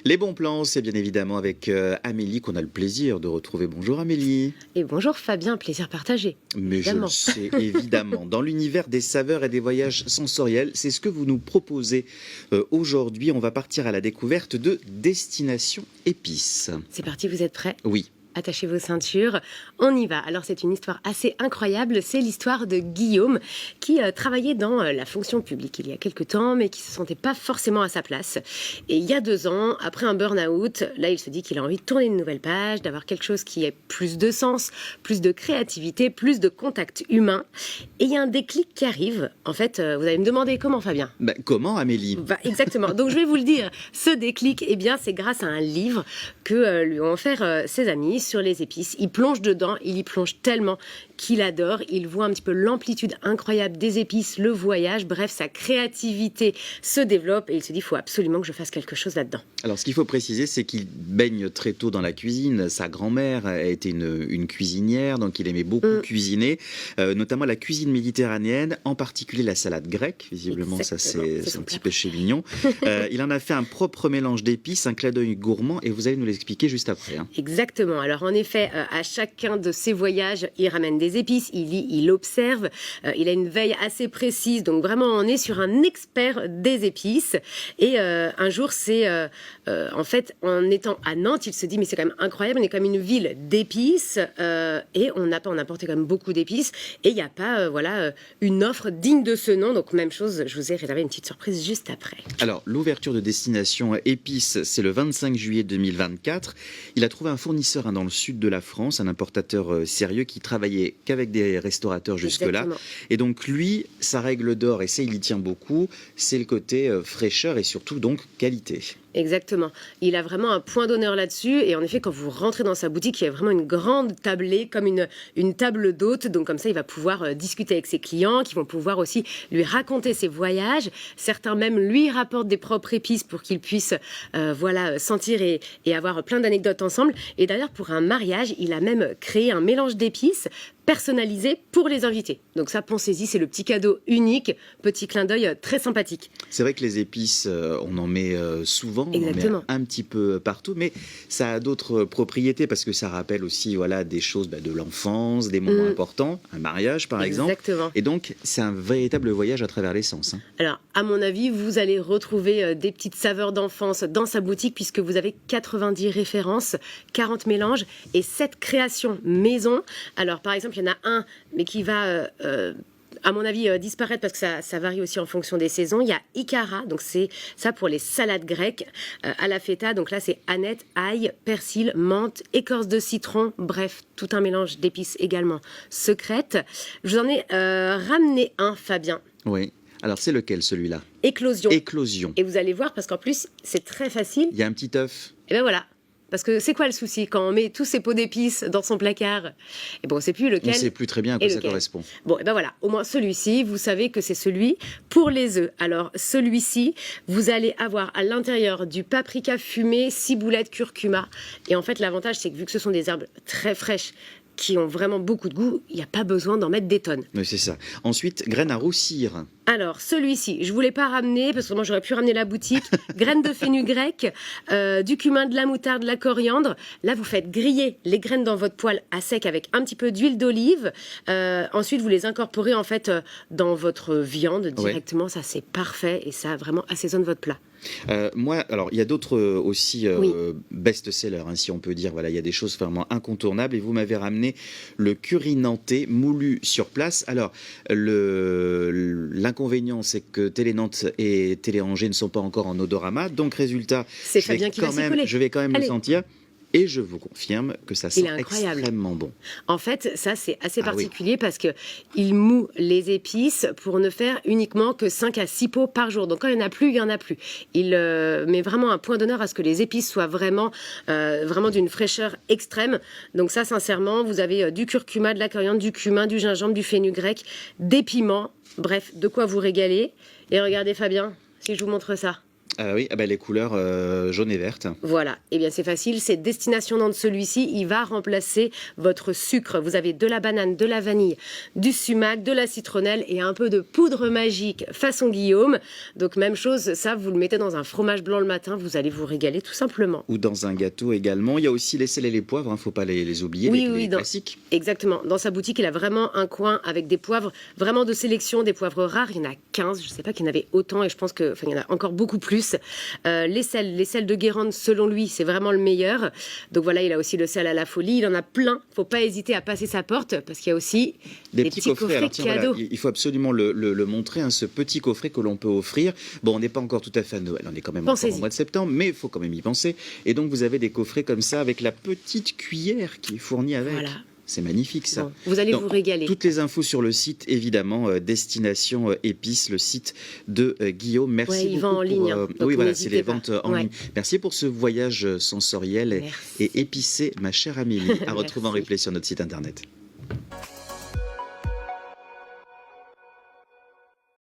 Les bons plans, c'est bien évidemment avec Amélie qu'on a le plaisir de retrouver. Bonjour Amélie. Et bonjour Fabien, plaisir partagé. Mais Évidemment. je le sais, évidemment. Dans l'univers des saveurs et des voyages sensoriels, c'est ce que vous nous proposez aujourd'hui. On va partir à la découverte de Destination Épices. C'est parti, vous êtes prêts ? Oui. Attachez vos ceintures, on y va. Alors c'est une histoire assez incroyable, c'est l'histoire de Guillaume qui travaillait dans la fonction publique il y a quelques temps mais qui ne se sentait pas forcément à sa place. Et il y a 2 ans, après un burn-out, là il se dit qu'il a envie de tourner une nouvelle page, d'avoir quelque chose qui ait plus de sens, plus de créativité, plus de contact humain. Et il y a un déclic qui arrive. En fait, vous allez me demander comment Fabien ? Comment Amélie ? Exactement, donc je vais vous le dire. Ce déclic, eh bien, c'est grâce à un livre que lui ont offert ses amis sur les épices. Il plonge dedans, il y plonge tellement qu'il adore. Il voit un petit peu l'amplitude incroyable des épices, le voyage, bref, sa créativité se développe et il se dit, il faut absolument que je fasse quelque chose là-dedans. Alors, ce qu'il faut préciser, c'est qu'il baigne très tôt dans la cuisine. Sa grand-mère a été une cuisinière, donc il aimait beaucoup cuisiner, notamment la cuisine méditerranéenne, en particulier la salade grecque. Visiblement, exactement, ça c'est un petit péché mignon. Il en a fait un propre mélange d'épices, un clin d'œil gourmand, et vous allez nous l'expliquer juste après. Exactement. Alors, en effet, à chacun de ses voyages, il ramène des épices, il lit, il observe, il a une veille assez précise, donc vraiment on est sur un expert des épices. Et un jour, c'est en fait, en étant à Nantes, il se dit mais c'est quand même incroyable, on est comme une ville d'épices et on apportait quand même beaucoup d'épices et il n'y a pas une offre digne de ce nom. Donc même chose, je vous ai réservé une petite surprise juste après. Alors l'ouverture de Destination Épices, c'est le 25 juillet 2024. Il a trouvé un fournisseur dans le sud de la France, un importateur sérieux qui travaillait qu'avec des restaurateurs jusque-là. Et donc lui, sa règle d'or, et ça il y tient beaucoup, c'est le côté fraîcheur et surtout donc qualité. Exactement. Il a vraiment un point d'honneur là-dessus. Et en effet, quand vous rentrez dans sa boutique, il y a vraiment une grande tablée, comme une table d'hôte. Donc comme ça, il va pouvoir discuter avec ses clients, qui vont pouvoir aussi lui raconter ses voyages. Certains même lui rapportent des propres épices pour qu'ils puissent sentir et avoir plein d'anecdotes ensemble. Et d'ailleurs, pour un mariage, il a même créé un mélange d'épices personnalisé pour les invités. Donc ça, pensez-y, c'est le petit cadeau unique, petit clin d'œil très sympathique. C'est vrai que les épices, on en met souvent, Exactement. on en met un petit peu partout, mais ça a d'autres propriétés parce que ça rappelle aussi des choses de l'enfance, des moments importants, un mariage par exemple. Et donc, c'est un véritable voyage à travers les sens. Alors, à mon avis, vous allez retrouver des petites saveurs d'enfance dans sa boutique puisque vous avez 90 références, 40 mélanges et 7 créations maison. Alors, par exemple, il y en a un, mais qui va... à mon avis, disparaître parce que ça varie aussi en fonction des saisons. Il y a Ikara, donc c'est ça pour les salades grecques. À la feta, donc là c'est aneth, ail, persil, menthe, écorce de citron, bref, tout un mélange d'épices également secrètes. Je vous en ai ramené un, Fabien. Oui. Alors c'est lequel celui-là ? Éclosion. Éclosion. Et vous allez voir, parce qu'en plus, c'est très facile. Il y a un petit œuf. Et ben voilà. Parce que c'est quoi le souci quand on met tous ces pots d'épices dans son placard ? Et bon, on ne sait plus lequel. On ne sait plus très bien à quoi ça correspond. Bon, et ben voilà, au moins celui-ci, vous savez que c'est celui pour les œufs. Alors celui-ci, vous allez avoir à l'intérieur du paprika fumé, ciboulette, curcuma. Et en fait, l'avantage, c'est que vu que ce sont des herbes très fraîches, qui ont vraiment beaucoup de goût, il n'y a pas besoin d'en mettre des tonnes. Oui, c'est ça. Ensuite, graines à roussir. Alors, celui-ci, je ne voulais pas ramener, parce que moi j'aurais pu ramener la boutique, graines de fenugrec, du cumin, de la moutarde, de la coriandre. Là, vous faites griller les graines dans votre poêle à sec avec un petit peu d'huile d'olive. Ensuite, vous les incorporez en fait dans votre viande directement. Ouais. Ça, c'est parfait et ça vraiment assaisonne votre plat. Moi, alors il y a d'autres aussi best-sellers, si on peut dire. Voilà, il y a des choses vraiment incontournables. Et vous m'avez ramené le curry nantais moulu sur place. Alors, l'inconvénient, c'est que Télé-Nantes et Télé-Angers ne sont pas encore en odorama. Donc, résultat, je vais quand même le sentir. Et je vous confirme que ça sent extrêmement bon. En fait, ça, c'est assez particulier parce qu'il moud les épices pour ne faire uniquement que 5 à 6 pots par jour. Donc, quand il n'y en a plus, il n'y en a plus. Il met vraiment un point d'honneur à ce que les épices soient vraiment d'une fraîcheur extrême. Donc ça, sincèrement, vous avez du curcuma, de la coriandre, du cumin, du gingembre, du fenugrec, des piments. Bref, de quoi vous régaler. Et regardez, Fabien, si je vous montre ça. Ah oui, ah bah, les couleurs jaune et verte. Voilà, eh bien c'est facile, c'est destination dans celui-ci, il va remplacer votre sucre. Vous avez de la banane, de la vanille, du sumac, de la citronnelle et un peu de poudre magique façon Guillaume. Donc même chose, ça vous le mettez dans un fromage blanc le matin, vous allez vous régaler tout simplement. Ou dans un gâteau également. Il y a aussi les sels et les poivres, il ne faut pas les oublier, les classiques. Exactement, dans sa boutique, il a vraiment un coin avec des poivres vraiment de sélection, des poivres rares, il y en a 15, je ne sais pas qu'il y en avait autant et je pense qu'il y en a encore beaucoup plus. Les sels de Guérande, selon lui, c'est vraiment le meilleur. Donc voilà, il a aussi le sel à la folie. Il en a plein. Il ne faut pas hésiter à passer sa porte parce qu'il y a aussi des petits coffrets Alors, tiens, cadeaux. Voilà, il faut absolument le montrer, hein, ce petit coffret que l'on peut offrir. Bon, on n'est pas encore tout à fait à Noël, on est quand même encore au mois de septembre, mais il faut quand même y penser. Et donc, vous avez des coffrets comme ça avec la petite cuillère qui est fournie avec. Voilà. C'est magnifique ça. Bon, vous allez vous régaler. Toutes les infos sur le site, évidemment, Destination Épices, le site de Guillaume. Merci beaucoup. Il vend en ligne. Oui, voilà, c'est les ventes en ligne. Merci pour ce voyage sensoriel et épicé, ma chère Amélie, à retrouver en replay sur notre site internet.